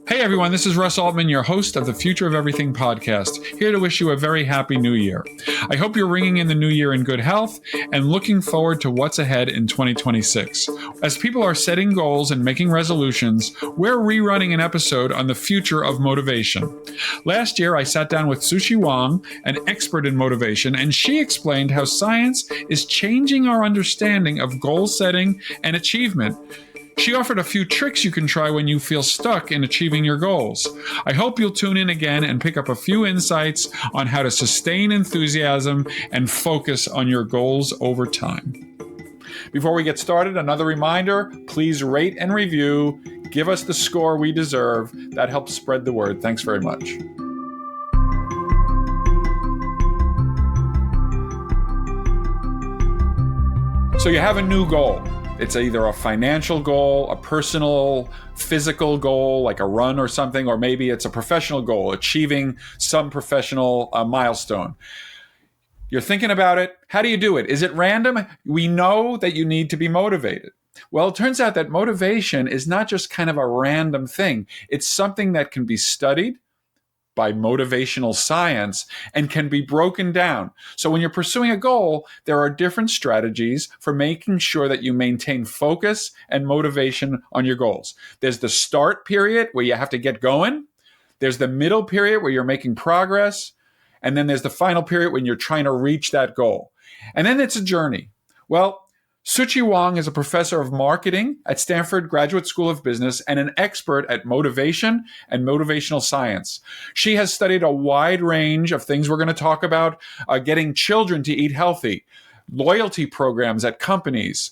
Hey everyone, this is Russ Altman, your host of the Future of Everything podcast, here to wish you a very happy new year. I hope you're ringing in the new year in good health and looking forward to what's ahead in 2026. As people are setting goals and making resolutions, we're rerunning an episode on the future of motivation. Last year, I sat down with Szu-Chi Huang, an expert in motivation, and she explained how science is changing our understanding of goal setting and achievement. She offered a few tricks you can try when you feel stuck in achieving your goals. I hope you'll tune in again and pick up a few insights on how to sustain enthusiasm and focus on your goals over time. Before we get started, another reminder, please rate and review. Give us the score we deserve. That helps spread the word. Thanks very much. So you have a new goal. It's either a financial goal, a personal, physical goal, like a run or something, or maybe it's a professional goal, achieving some professional milestone. You're thinking about it. How do you do it? Is it random? We know that you need to be motivated. Well, it turns out that motivation is not just kind of a random thing. It's something that can be studied by motivational science and can be broken down. So when you're pursuing a goal, there are different strategies for making sure that you maintain focus and motivation on your goals. There's the start period where you have to get going. There's the middle period where you're making progress. And then there's the final period when you're trying to reach that goal. And then it's a journey. Well, Szu-Chi Huang is a professor of marketing at Stanford Graduate School of Business and an expert at motivation and motivational science. She has studied a wide range of things we're going to talk about, getting children to eat healthy, loyalty programs at companies,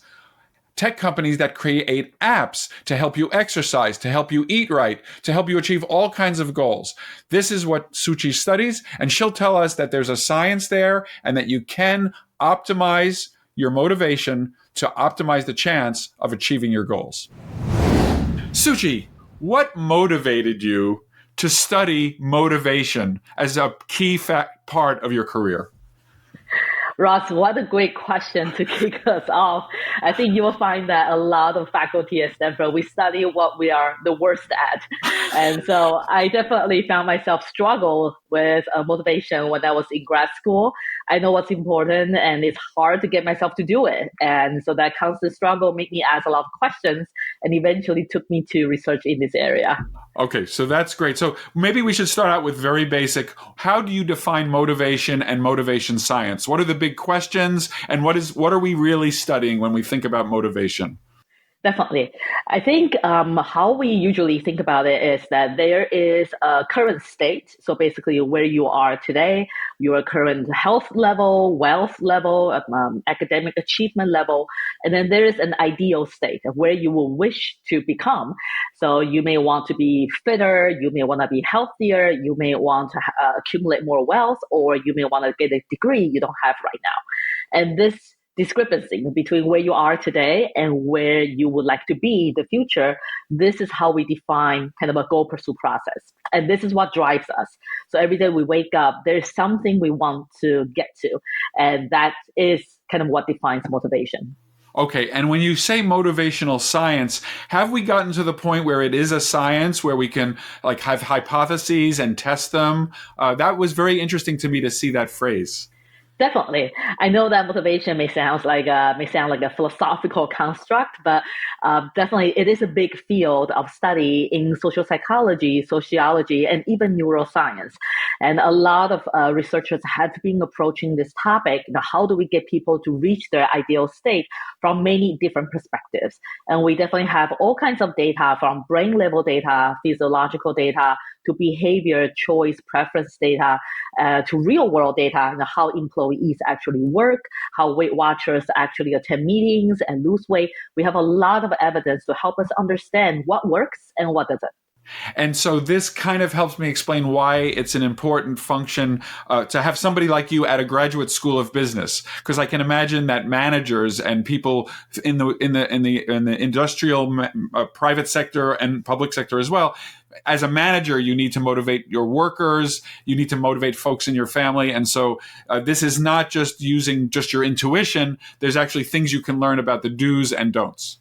tech companies that create apps to help you exercise, to help you eat right, to help you achieve all kinds of goals. This is what Szu-Chi studies, and she'll tell us that there's a science there and that you can optimize your motivation to optimize the chance of achieving your goals. Szu-Chi, what motivated you to study motivation as a key part of your career? Ross, what a great question to kick us off. I think you will find that a lot of faculty at Stanford, we study what we are the worst at. And so I definitely found myself struggle with motivation when I was in grad school. I know what's important and it's hard to get myself to do it. And so that constant struggle made me ask a lot of questions and eventually took me to research in this area. Okay, so that's great. So maybe we should start out with very basic. How do you define motivation and motivation science? What are the big questions and what are we really studying when we think about motivation? Definitely. I think how we usually think about it is that there is a current state. So basically where you are today, your current health level, wealth level, academic achievement level, and then there is an ideal state of where you will wish to become. So you may want to be fitter, you may want to be healthier, you may want to accumulate more wealth, or you may want to get a degree you don't have right now. And this discrepancy between where you are today and where you would like to be in the future, this is how we define kind of a goal pursuit process. And this is what drives us. So every day we wake up, there's something we want to get to. And that is kind of what defines motivation. Okay, and when you say motivational science, have we gotten to the point where it is a science where we can like have hypotheses and test them? That was very interesting to me to see that phrase. Definitely. I know that motivation may sound like a philosophical construct, but definitely it is a big field of study in social psychology, sociology, and even neuroscience. And a lot of researchers have been approaching this topic. How do we get people to reach their ideal state from many different perspectives? And we definitely have all kinds of data, from brain level data, physiological data, to behavior, choice, preference data, to real world data, how employees actually work, how Weight Watchers actually attend meetings and lose weight. We have a lot of evidence to help us understand what works and what doesn't. And so this kind of helps me explain why it's an important function to have somebody like you at a graduate school of business, because I can imagine that managers and people in the industrial private sector and public sector as well. As a manager, you need to motivate your workers. You need to motivate folks in your family. And so this is not just using just your intuition. There's actually things you can learn about the do's and don'ts.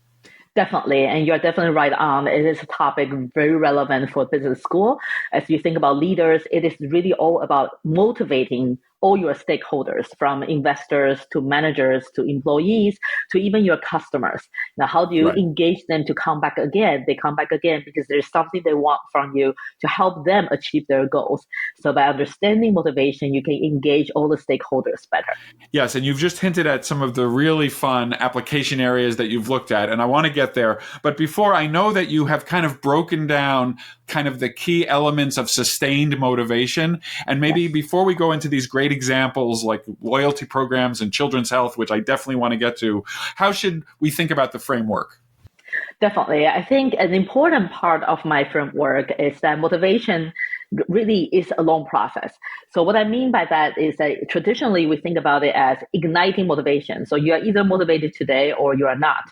Definitely, and you're definitely right on. It is a topic very relevant for business school. As you think about leaders, it is really all about motivating all your stakeholders, from investors to managers to employees to even your customers. Now, how do you Right. engage them to come back again? They come back again because there's something they want from you to help them achieve their goals. So by understanding motivation, you can engage all the stakeholders better. Yes, and you've just hinted at some of the really fun application areas that you've looked at, and I want to get there. But before, I know that you have kind of broken down kind of the key elements of sustained motivation. And maybe Yes. before we go into these great examples like loyalty programs and children's health, which I definitely want to get to, how should we think about the framework? Definitely. I think an important part of my framework is that motivation really is a long process. So what I mean by that is that traditionally we think about it as igniting motivation. So you are either motivated today or you are not.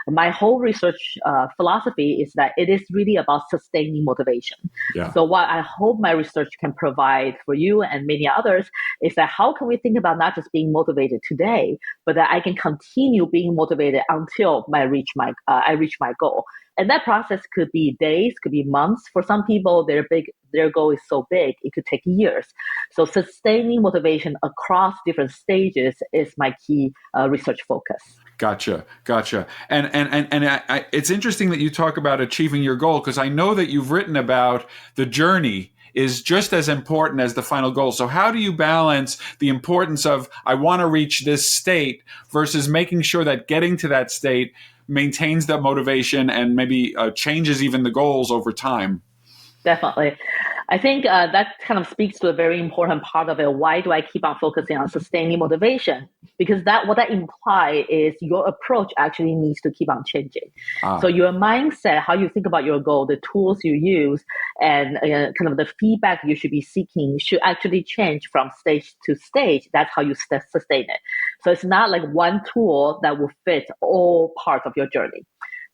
My whole research philosophy is that it is really about sustaining motivation. Yeah. So what I hope my research can provide for you and many others is that how can we think about not just being motivated today, but that I can continue being motivated until I reach my goal. And that process could be days, could be months. For some people, their goal is so big, it could take years. So sustaining motivation across different stages is my key research focus. Gotcha, gotcha. And it's interesting that you talk about achieving your goal because I know that you've written about the journey is just as important as the final goal. So how do you balance the importance of I want to reach this state versus making sure that getting to that state maintains the motivation and maybe changes even the goals over time? Definitely. I think that kind of speaks to a very important part of it. Why do I keep on focusing on sustaining motivation? Because that what that implies is your approach actually needs to keep on changing. So Ah, your mindset, how you think about your goal, the tools you use, and kind of the feedback you should be seeking should actually change from stage to stage. That's how you sustain it. So it's not like one tool that will fit all parts of your journey.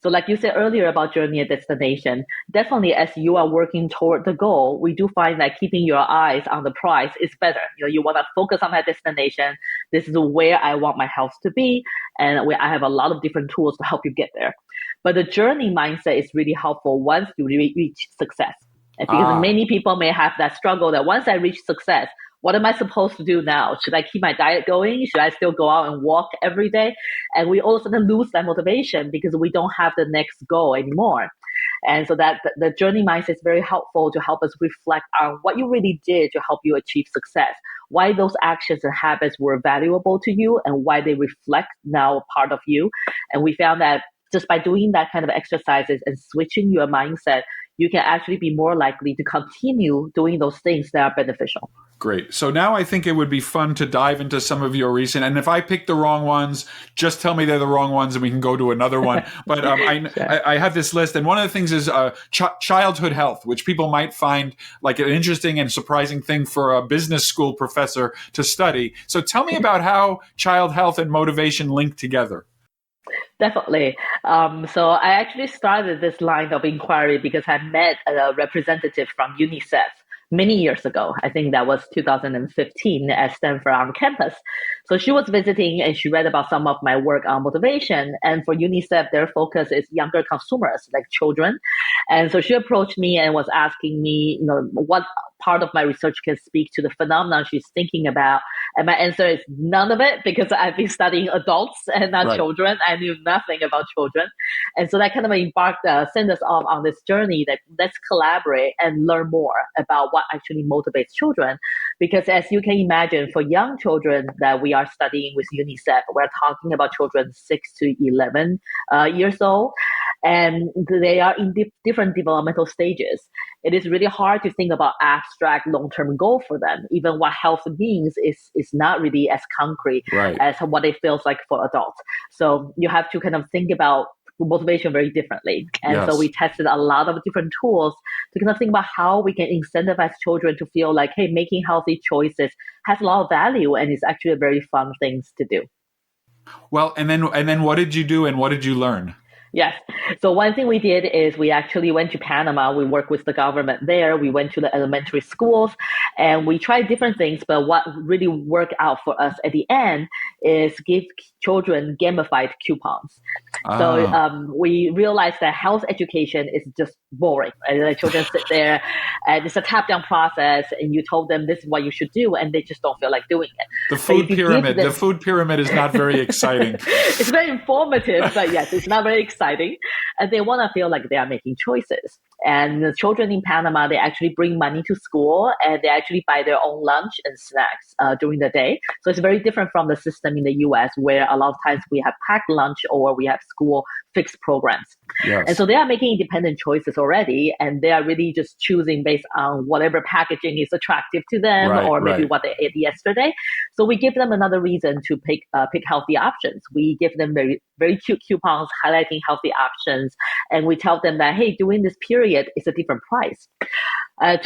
So like you said earlier about journey and destination, definitely as you are working toward the goal, we do find that keeping your eyes on the prize is better. You want to focus on that destination. This is where I want my health to be. And where I have a lot of different tools to help you get there. But the journey mindset is really helpful once you reach success. Because ah, many people may have that struggle that once I reach success, what am I supposed to do now? Should I keep my diet going? Should I still go out and walk every day? And we all of a sudden lose that motivation because we don't have the next goal anymore. And so that the journey mindset is very helpful to help us reflect on what you really did to help you achieve success, why those actions and habits were valuable to you, and why they reflect now part of you. And we found that just by doing that kind of exercises and switching your mindset, you can actually be more likely to continue doing those things that are beneficial. great. So now I think it would be fun to dive into some of your recent. And if I pick the wrong ones, just tell me they're the wrong ones, and we can go to another one. But Sure. I have this list, and one of the things is childhood health, which people might find like an interesting and surprising thing for a business school professor to study. So tell me about how child health and motivation link together. Definitely. So I actually started this line of inquiry because I met a representative from UNICEF many years ago. I think that was 2015 at Stanford on campus. So she was visiting and she read about some of my work on motivation. And for UNICEF, their focus is younger consumers, like children. And so she approached me and was asking me, what part of my research can speak to the phenomenon she's thinking about. And my answer is none of it because I've been studying adults and not Right. children. I knew nothing about children. And so that kind of sent us off on this journey that let's collaborate and learn more about what actually motivates children. Because as you can imagine, for young children that we are studying with UNICEF, we're talking about children 6 to 11 years old, and they are in different developmental stages. It is really hard to think about abstract long-term goal for them. Even what health means is not really as concrete Right. as what it feels like for adults. So you have to kind of think about motivation very differently. And so Yes. we tested a lot of different tools to kind of think about how we can incentivize children to feel like, hey, making healthy choices has a lot of value and it's actually a very fun thing to do. Well, and then what did you do and what did you learn? Yes. So one thing we did is we actually went to Panama. We worked with the government there. We went to the elementary schools and we tried different things. But what really worked out for us at the end is give children gamified coupons. So Ah, we realized that health education is just boring. Right? The children sit there and it's a tap down process and you told them this is what you should do and they just don't feel like doing it. the But if food you give pyramid. The them food pyramid is not very exciting. it's very informative, but yes, it's not very exciting. And they want to feel like they are making choices. And the children in Panama, they actually bring money to school and they actually buy their own lunch and snacks during the day. So it's very different from the system in the US, where a lot of times we have packed lunch or we have school fixed programs. And Yes. so they are making independent choices already, and they are really just choosing based on whatever packaging is attractive to them, Right. or maybe Right. what they ate yesterday. So we give them another reason to pick healthy options. We give them very very cute coupons highlighting healthy options, and we tell them that hey, during this period, it's a different price.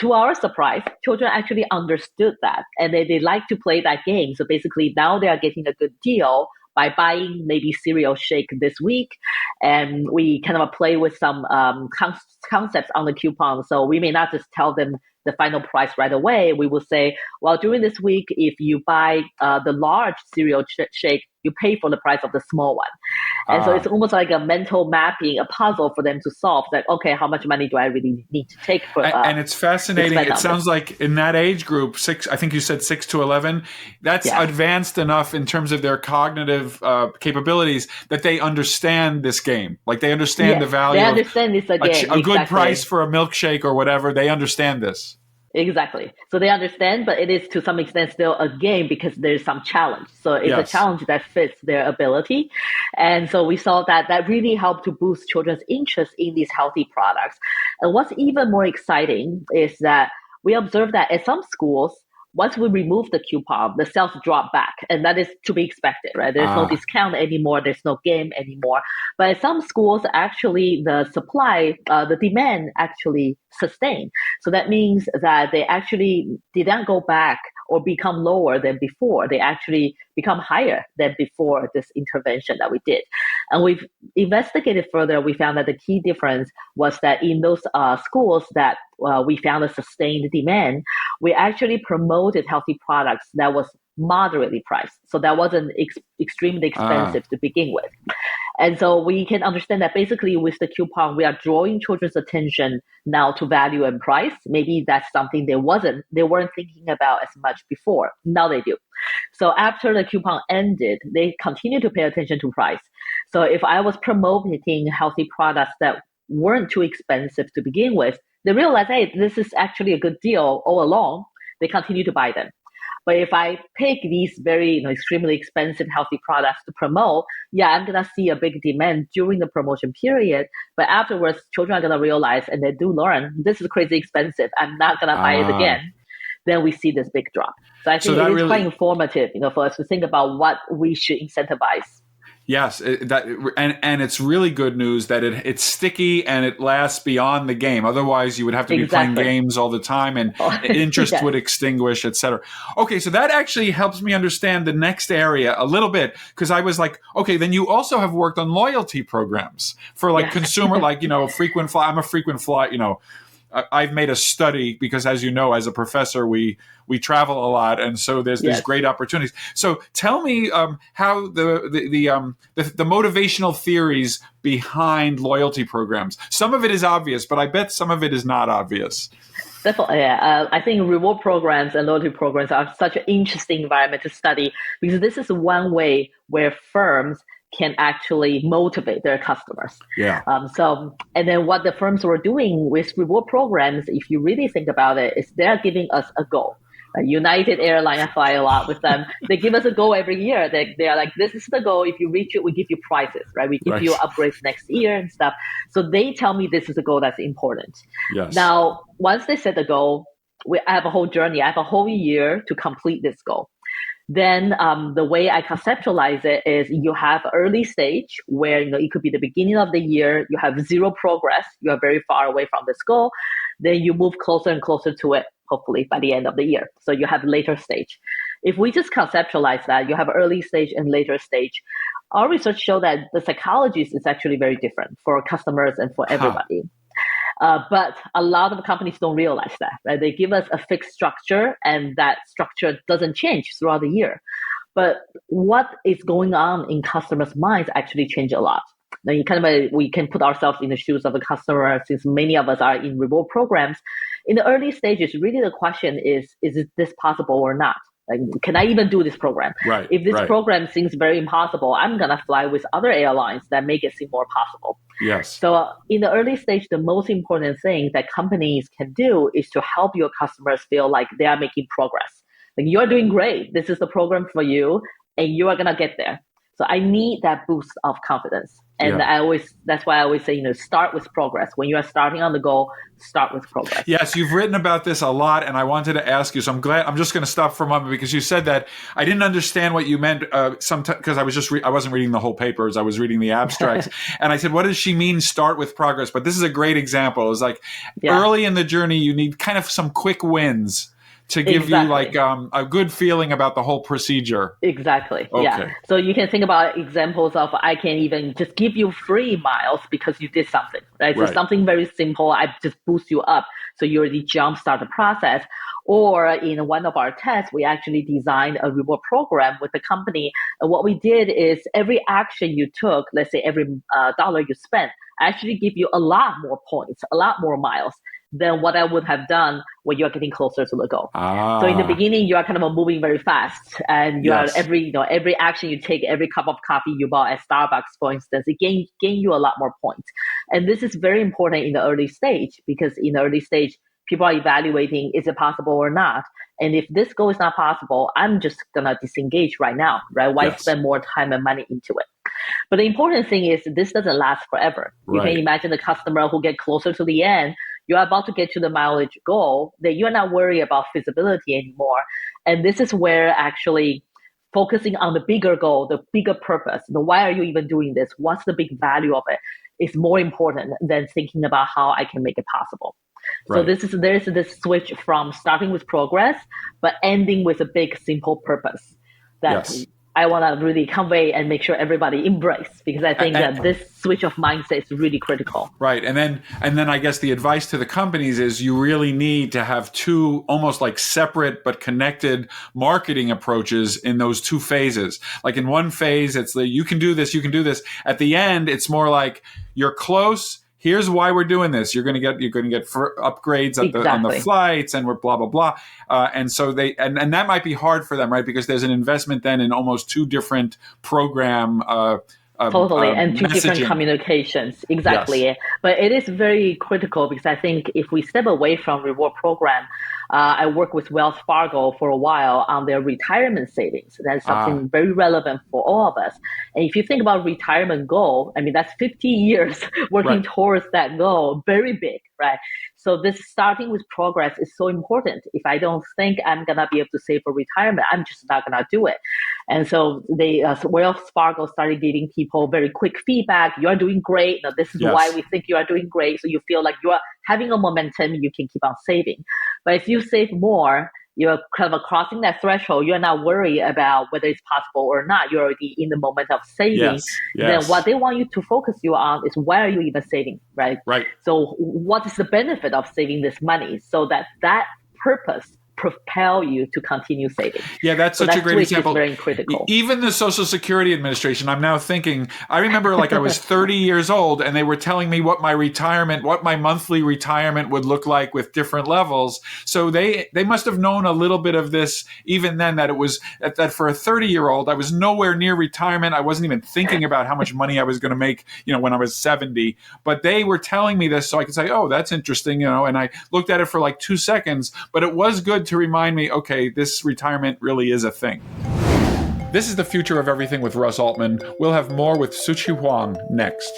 To our surprise, children actually understood that and they like to play that game. So basically, now they are getting a good deal by buying maybe cereal shake this week. And we kind of play with some concepts on the coupon. So we may not just tell them the final price right away. We will say, well, during this week, if you buy the large cereal shake, you pay for the price of the small one. And so it's Ah. almost like a mental mapping, a puzzle for them to solve. Like, okay, how much money do I really need to take for And it's to fascinating. spend It on this? sounds like in that age group, six, I think you said 6 to 11, that's Yes, advanced enough in terms of their cognitive capabilities that they understand this game. Like they understand the yes, they value of understand this again a good price exactly. for a milkshake or whatever. They understand this. Exactly. So they understand, but it is to some extent still a game because there's some challenge. So it's a Yes. challenge that fits their ability. And so we saw that that really helped to boost children's interest in these healthy products. And what's even more exciting is that we observed that at some schools, once we remove the coupon, the sales drop back. And that is to be expected, right? There's no Ah. discount anymore. There's no game anymore. But at some schools, actually, the supply, the demand actually sustained. So that means that they actually didn't go back or become lower than before. They actually become higher than before this intervention that we did. And we've investigated further. We found that the key difference was that in those schools that we found a sustained demand, we actually promoted healthy products that was moderately priced. So that wasn't extremely Ah. expensive to begin with. And so we can understand that basically with the coupon, we are drawing children's attention now to value and price. Maybe that's something they weren't thinking about as much before. Now they do. So after the coupon ended, they continue to pay attention to price. So if I was promoting healthy products that weren't too expensive to begin with, they realize, hey, this is actually a good deal all along. They continue to buy them. But if I pick these very extremely expensive healthy products to promote, yeah, I'm gonna see a big demand during the promotion period. But afterwards, children are gonna realize and they do learn this is crazy expensive. I'm not gonna buy it Ah. again. Then we see this big drop. So I So think it that is quite really, informative, for us to think about what we should incentivize. yes, that and it's really good news that it's sticky and it lasts beyond the game. Otherwise, you would have to be playing Exactly. games all the time, and Oh, interest yes. would extinguish, etc. Okay, so that actually helps me understand the next area a little bit because I was like, okay, then you also have worked on loyalty programs for like Yes. consumer, like frequent fly. I'm a frequent fly. I've made a study because, as you know, as a professor, we travel a lot, and so there's these Yes. great opportunities. So tell me how the motivational theories behind loyalty programs. Some of it is obvious, but I bet some of it is not obvious. Definitely, yeah. I think reward programs and loyalty programs are such an interesting environment to study because this is one way where firms can actually motivate their customers. Yeah. And then what the firms were doing with reward programs, if you really think about it, is they're giving us a goal. United Airlines, I fly a lot with them. They give us a goal every year. They are like, this is the goal. If you reach it, we give you prizes, right? We give you Right. upgrades next year and stuff. So they tell me this is a goal that's important. Yes. Now, once they set the goal, I have a whole journey. I have a whole year to complete this goal. Then the way I conceptualize it is you have early stage where it could be the beginning of the year, you have zero progress, you are very far away from this goal. Then you move closer and closer to it, hopefully by the end of the year. So you have later stage. If we just conceptualize that, you have early stage and later stage. our research showed that the psychology is actually very different for customers and for Huh. everybody. But a lot of companies don't realize that, right? They give us a fixed structure, and that structure doesn't change throughout the year. But what is going on in customers' minds actually change a lot. Now, we can put ourselves in the shoes of a customer, since many of us are in reward programs. In the early stages, really the question is this possible or not? Like, can I even do this program? Right. If this right. program seems very impossible, I'm going to fly with other airlines that make it seem more possible. Yes. So in the early stage, the most important thing that companies can do is to help your customers feel like they are making progress. Like, you're doing great. This is the program for you, and you are going to get there. So I need that boost of confidence. And that's why I always say, start with progress. When you are starting on the goal, start with progress. Yes, you've written about this a lot, and I wanted to ask you. So I'm just going to stop for a moment, because you said that I didn't understand what you meant. Sometimes, because I wasn't reading the whole papers, I was reading the abstracts, and I said, "What does she mean? Start with progress?" But this is a great example. It's like early in the journey, you need kind of some quick wins to give you like a good feeling about the whole procedure. Exactly. Okay. Yeah. So you can think about examples of, I can even just give you free miles because you did something, right? So something very simple, I just boost you up. So you already jumpstart the process. Or in one of our tests, we actually designed a reward program with the company. And what we did is every action you took, let's say every dollar you spent, actually give you a lot more points, a lot more miles than what I would have done when you're getting closer to the goal. So in the beginning, you are kind of moving very fast, and you are every action you take, every cup of coffee you bought at Starbucks, for instance, it gain you a lot more points. And this is very important in the early stage, because in the early stage, people are evaluating, is it possible or not? And if this goal is not possible, I'm just gonna disengage right now, right? Why spend more time and money into it? But the important thing is, this doesn't last forever. You can imagine the customer who get closer to the end, you're about to get to the mileage goal, that you're not worried about feasibility anymore. And this is where actually focusing on the bigger goal, the bigger purpose, why are you even doing this? What's the big value of it? Is more important than thinking about how I can make it possible. So there's this switch from starting with progress, but ending with a big, simple purpose that I want to really convey and make sure everybody embrace, because I think that this switch of mindset is really critical. Right. And then I guess the advice to the companies is you really need to have two almost like separate but connected marketing approaches in those two phases. Like in one phase, it's the you can do this. At the end, it's more like you're close. Here's why we're doing this. You're going to get upgrades on the flights, and we're blah blah blah. And so and that might be hard for them, right? Because there's an investment then in almost two different program. Totally, and two messaging. Different communications. Exactly. Yes. But it is very critical, because I think if we step away from reward program, I worked with Wells Fargo for a while on their retirement savings. That's something very relevant for all of us. And if you think about retirement goal, I mean, that's 50 years working towards that goal, very big, right? So this starting with progress is so important. If I don't think I'm going to be able to save for retirement, I'm just not going to do it. And so Wells Fargo started giving people very quick feedback. You are doing great. Now, this is why we think you are doing great. So you feel like you are having a momentum, you can keep on saving. But if you save more, you're kind of crossing that threshold. You're not worried about whether it's possible or not. You're already in the moment of saving. Then what they want you to focus you on is, why are you even saving, right? So what is the benefit of saving this money, so that purpose propel you to continue saving? Yeah, that's such a great example. Very critical. Even the Social Security Administration, I'm now thinking, I remember like I was 30 years old and they were telling me what my monthly retirement would look like with different levels. So they must have known a little bit of this even then, that it was that for a 30-year-old, I was nowhere near retirement. I wasn't even thinking about how much money I was going to make, when I was 70. But they were telling me this so I could say, oh, that's interesting, and I looked at it for like 2 seconds, but it was good to remind me, okay, this retirement really is a thing. This is The Future of Everything with Russ Altman. We'll have more with Szu-Chi Huang next.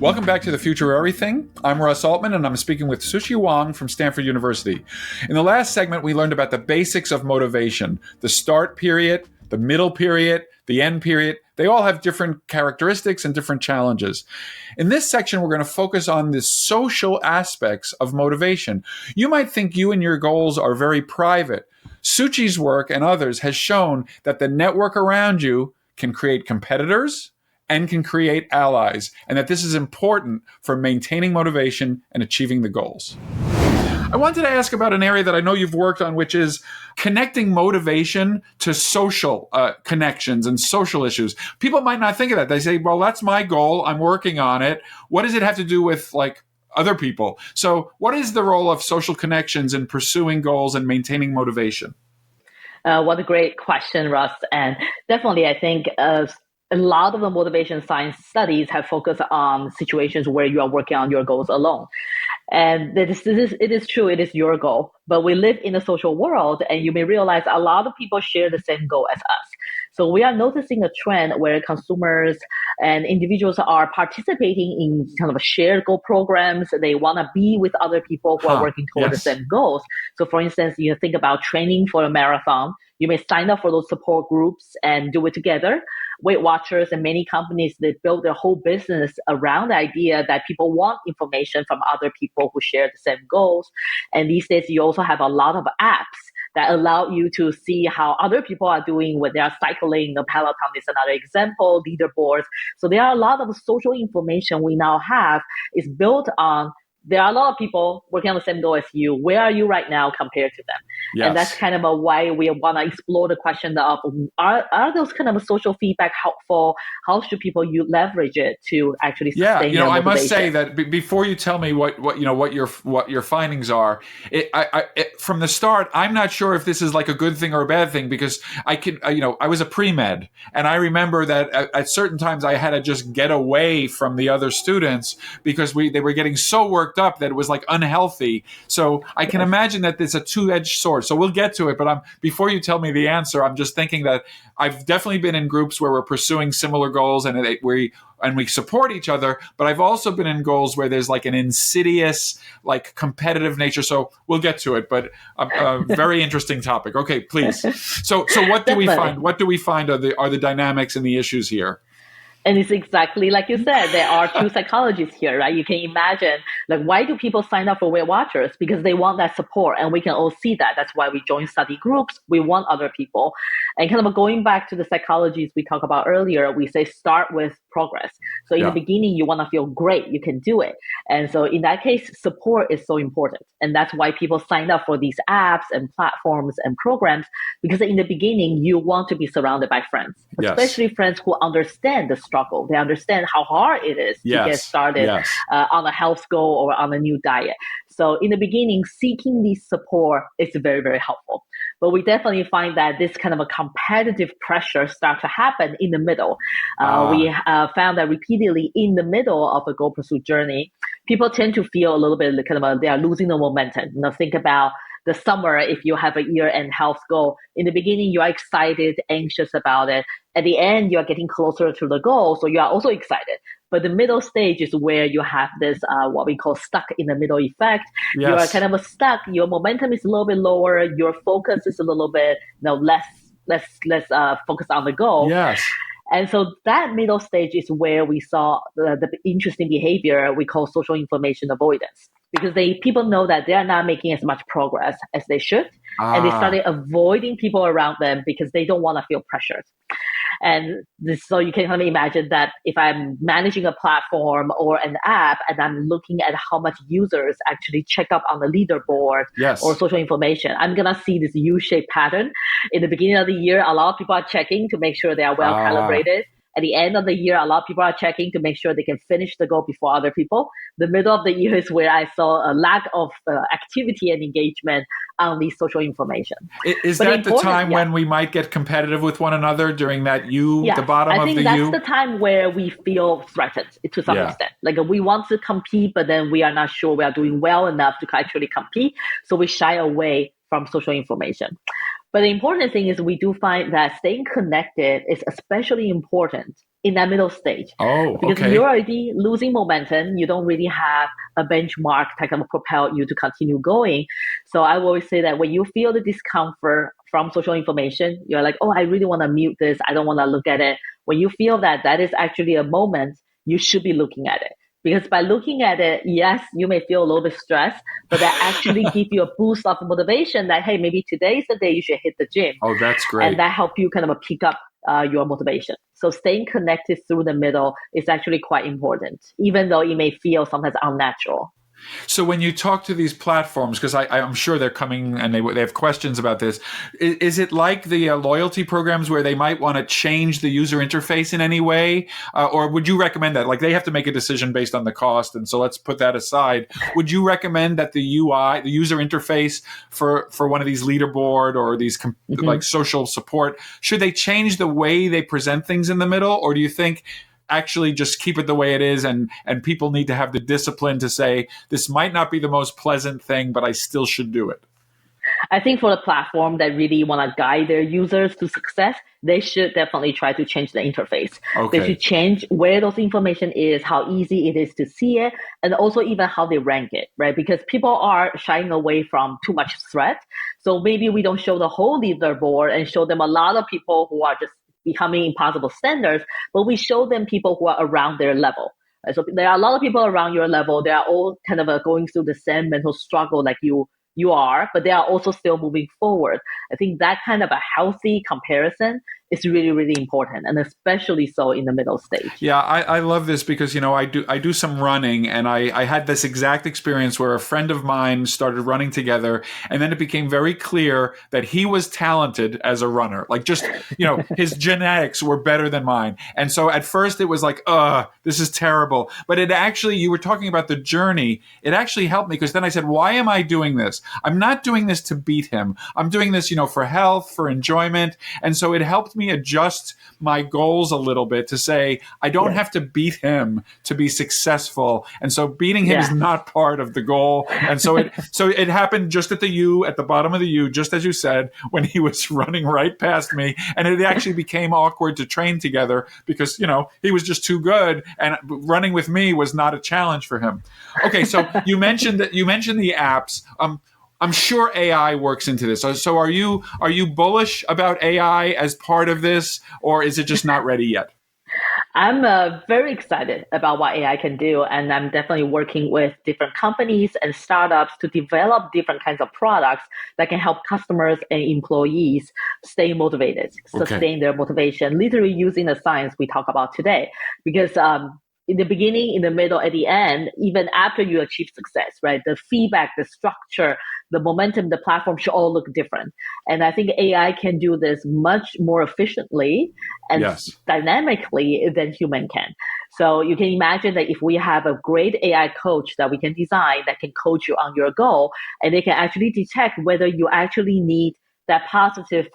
Welcome back to The Future of Everything. I'm Russ Altman, and I'm speaking with Szu-Chi Huang from Stanford University. In the last segment, we learned about the basics of motivation: the start period, the middle period, the end period, They all have different characteristics and different challenges. In this section, we're going to focus on the social aspects of motivation. You might think you and your goals are very private. Szu-Chi's work and others has shown that the network around you can create competitors and can create allies, and that this is important for maintaining motivation and achieving the goals. I wanted to ask about an area that I know you've worked on, which is connecting motivation to social connections and social issues. People might not think of that. They say, well, that's my goal. I'm working on it. What does it have to do with like other people? So what is the role of social connections in pursuing goals and maintaining motivation? What a great question, Russ. And definitely, I think a lot of the motivation science studies have focused on situations where you are working on your goals alone. And it is true, it is your goal. But we live in a social world, and you may realize a lot of people share the same goal as us. So we are noticing a trend where consumers and individuals are participating in kind of shared goal programs. They want to be with other people who are working toward the same goals. So for instance, you think about training for a marathon. You may sign up for those support groups and do it together. Weight Watchers and many companies, they build their whole business around the idea that people want information from other people who share the same goals. And these days, you also have a lot of apps that allow you to see how other people are doing when they are cycling. The Peloton is another example, leaderboards. So there are a lot of social information we now have is built on. There are a lot of people working on the same goal as you. Where are you right now compared to them? Yes. And that's kind of why we want to explore the question of are those kind of social feedback helpful? How should people leverage it to actually sustain their motivation? I must say that before you tell me what your findings are, from the start, I'm not sure if this is like a good thing or a bad thing, because I was a pre-med, and I remember that at certain times I had to just get away from the other students because they were getting so worked up that it was like unhealthy. So I can imagine that it's a two-edged sword. So we'll get to it, but before you tell me the answer, I'm just thinking that I've definitely been in groups where we're pursuing similar goals and we support each other, but I've also been in goals where there's like an insidious, like competitive nature. So we'll get to it, but a very interesting topic. Okay, please. So what do we find? What do we find are the dynamics and the issues here? And it's exactly like you said, there are two psychologists here, right? You can imagine, like, why do people sign up for Weight Watchers? Because they want that support, and we can all see that. That's why we join study groups. We want other people. And kind of going back to the psychologies we talked about earlier, we say start with progress. So in the beginning, you want to feel great. You can do it. And so in that case, support is so important. And that's why people sign up for these apps and platforms and programs, because in the beginning, you want to be surrounded by friends, especially friends who understand the struggle. They understand how hard it is to get started on a health goal or on a new diet. So in the beginning, seeking this support is very, very helpful. But we definitely find that this kind of a competitive pressure starts to happen in the middle. We found that repeatedly in the middle of a goal pursuit journey, people tend to feel a little bit kind of they are losing the momentum. Think about the summer. If you have a year-end health goal, in the beginning you are excited, anxious about it. At the end, you are getting closer to the goal, so you are also excited. But the middle stage is where you have this what we call stuck in the middle effect. You are kind of stuck. Your momentum is a little bit lower. Your focus is a little bit less focused on the goal. Yes. And so that middle stage is where we saw the interesting behavior we call social information avoidance, because people know that they are not making as much progress as they should. And they started avoiding people around them because they don't want to feel pressured. And so you can kind of imagine that if I'm managing a platform or an app and I'm looking at how much users actually check up on the leaderboard or social information, I'm going to see this U-shaped pattern. In the beginning of the year, a lot of people are checking to make sure they are well calibrated. At the end of the year, a lot of people are checking to make sure they can finish the goal before other people. The middle of the year is where I saw a lack of activity and engagement on these social information. Is that the time when we might get competitive with one another during that the bottom of the U? I think that's the time where we feel threatened to some extent. Like we want to compete, but then we are not sure we are doing well enough to actually compete. So we shy away from social information. But the important thing is we do find that staying connected is especially important in that middle stage. Because you're already losing momentum. You don't really have a benchmark that can propel you to continue going. So I will always say that when you feel the discomfort from social information, you're like, I really want to mute this. I don't want to look at it. when you feel that that is actually a moment, you should be looking at it. Because by looking at it, yes, you may feel a little bit stressed, but that actually give you a boost of motivation that, hey, maybe today's the day you should hit the gym. Oh, that's And great. that help you kind of pick up your motivation. So staying connected through the middle is actually quite important, even though it may feel sometimes unnatural. So when you talk to these platforms, because I'm sure they're coming and they have questions about this, is it like the loyalty programs where they might want to change the user interface in any way? Or would you recommend that? Like they have to make a decision based on the cost. And so let's put that aside. Would you recommend that the UI, the user interface for one of these leaderboard or these like social support, should they change the way they present things in the middle? Or do you think actually just keep it the way it is and people need to have the discipline to say this might not be the most pleasant thing, but I still should do it? I think for the platform that really want to guide their users to success, they should definitely try to change the interface. They Okay. should change where those information is, how easy it is to see it, and also even how they rank it, right? Because people are shying away from too much threat. So maybe we don't show the whole leaderboard and show them a lot of people who are just becoming impossible standards, but we show them people who are around their level. So there are a lot of people around your level. They are all kind of going through the same mental struggle like you are, but they are also still moving forward. I think that kind of a healthy comparison is really, really important, and especially so in the middle stage. Yeah, I love this because, I do some running, and I had this exact experience where a friend of mine started running together, and then it became very clear that he was talented as a runner. Like just, his genetics were better than mine. And so at first it was like, this is terrible. But it actually, you were talking about the journey. It actually helped me because then I said, why am I doing this? I'm not doing this to beat him. I'm doing this, for health, for enjoyment. And so it helped me adjust my goals a little bit to say, I don't have to beat him to be successful. And so beating him is not part of the goal. And so it happened just at the bottom of the U, just as you said, when he was running right past me. And it actually became awkward to train together because, he was just too good. And running with me was not a challenge for him. Okay. So you mentioned the apps. I'm sure AI works into this. So are you bullish about AI as part of this, or is it just not ready yet? I'm very excited about what AI can do, and I'm definitely working with different companies and startups to develop different kinds of products that can help customers and employees stay motivated, Okay. sustain their motivation, literally using the science we talk about today. Because in the beginning, in the middle, at the end, even after you achieve success, right? The feedback, the structure, the momentum, the platform should all look different. And I think AI can do this much more efficiently and Yes. dynamically than human can. So you can imagine that if we have a great AI coach that we can design that can coach you on your goal, and they can actually detect whether you actually need that positive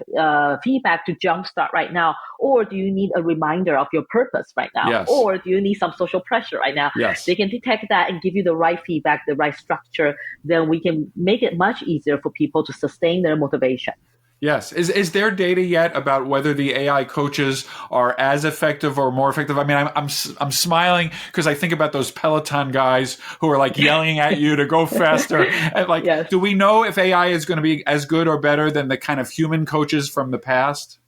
feedback to jumpstart right now, or do you need a reminder of your purpose right now, Yes. or do you need some social pressure right now? Yes. They can detect that and give you the right feedback, the right structure. Then we can make it much easier for people to sustain their motivation. Yes. Is there data yet about whether the AI coaches are as effective or more effective? I mean, I'm smiling because I think about those Peloton guys who are like yelling at you to go faster. And like, Yes. do we know if AI is going to be as good or better than the kind of human coaches from the past?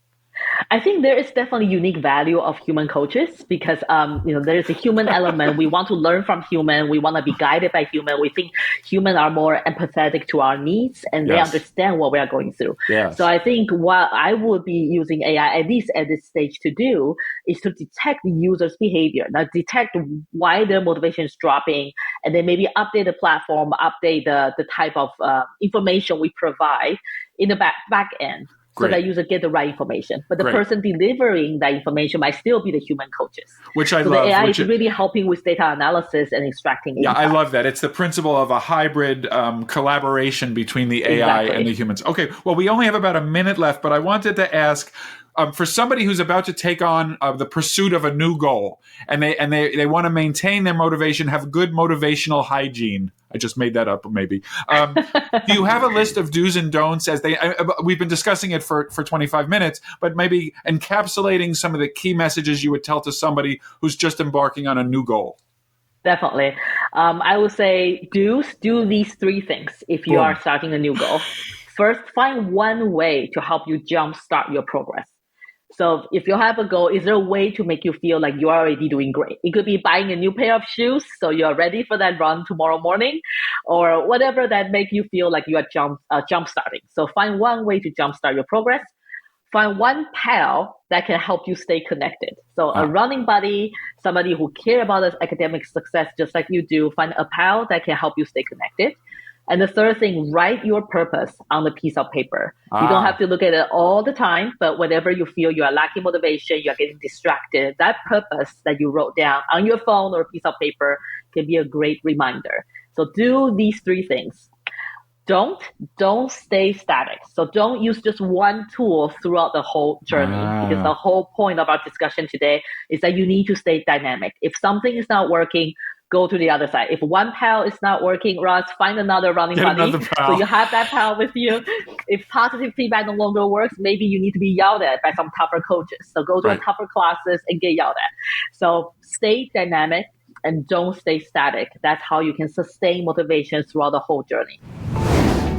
I think there is definitely unique value of human coaches because there is a human element. We want to learn from human. We want to be guided by human. We think human are more empathetic to our needs and they Yes. understand what we are going through. Yes. So I think what I would be using AI at least at this stage to do is to detect the user's behavior, now detect why their motivation is dropping, and then maybe update the platform, update the type of information we provide in the back end, so Great. that user get the right information. But the Great. person delivering that information might still be the human coaches. Which I so love. the AI is really helping with data analysis and extracting Yeah, I insight. love that. It's the principle of a hybrid collaboration between the AI Exactly. and the humans. Okay, well, we only have about a minute left, but I wanted to ask, for somebody who's about to take on the pursuit of a new goal, and they want to maintain their motivation, have good motivational hygiene. I just made that up, maybe. Do you have a list of do's and don'ts? We've been discussing it for 25 minutes, but maybe encapsulating some of the key messages you would tell to somebody who's just embarking on a new goal. Definitely. I would say do these three things if you Boom. are starting a new goal. First, find one way to help you jumpstart your progress. So if you have a goal, is there a way to make you feel like you are already doing great? It could be buying a new pair of shoes so you're ready for that run tomorrow morning, or whatever that make you feel like you are jump starting. So find one way to jumpstart your progress. Find one pal that can help you stay connected. So a running buddy, somebody who care about this academic success just like you do. Find a pal that can help you stay connected. And the third thing, write your purpose on a piece of paper. You don't have to look at it all the time, but whenever you feel you are lacking motivation, you are getting distracted, that purpose that you wrote down on your phone or a piece of paper can be a great reminder. So do these three things. Don't stay static. So don't use just one tool throughout the whole journey, because the whole point of our discussion today is that you need to stay dynamic. If something is not working, go to the other side. If one pal is not working, Ross, find another running buddy. So you have that pal with you. If positive feedback no longer works, maybe you need to be yelled at by some tougher coaches. So go to tougher classes and get yelled at. So stay dynamic and don't stay static. That's how you can sustain motivation throughout the whole journey.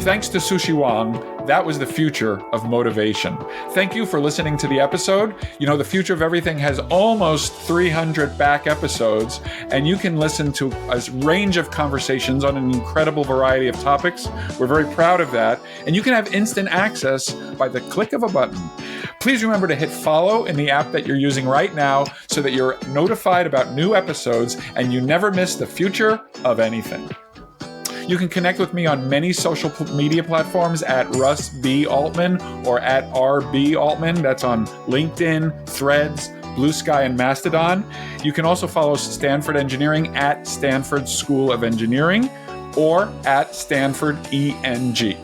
Thanks to Szu-Chi Huang, that was the future of motivation. Thank you for listening to the episode. You know, The Future of Everything has almost 300 back episodes, and you can listen to a range of conversations on an incredible variety of topics. We're very proud of that. And you can have instant access by the click of a button. Please remember to hit follow in the app that you're using right now so that you're notified about new episodes and you never miss the future of anything. You can connect with me on many social media platforms at Russ B. Altman or at RB Altman. That's on LinkedIn, Threads, Blue Sky, and Mastodon. You can also follow Stanford Engineering at Stanford School of Engineering or at Stanford ENG.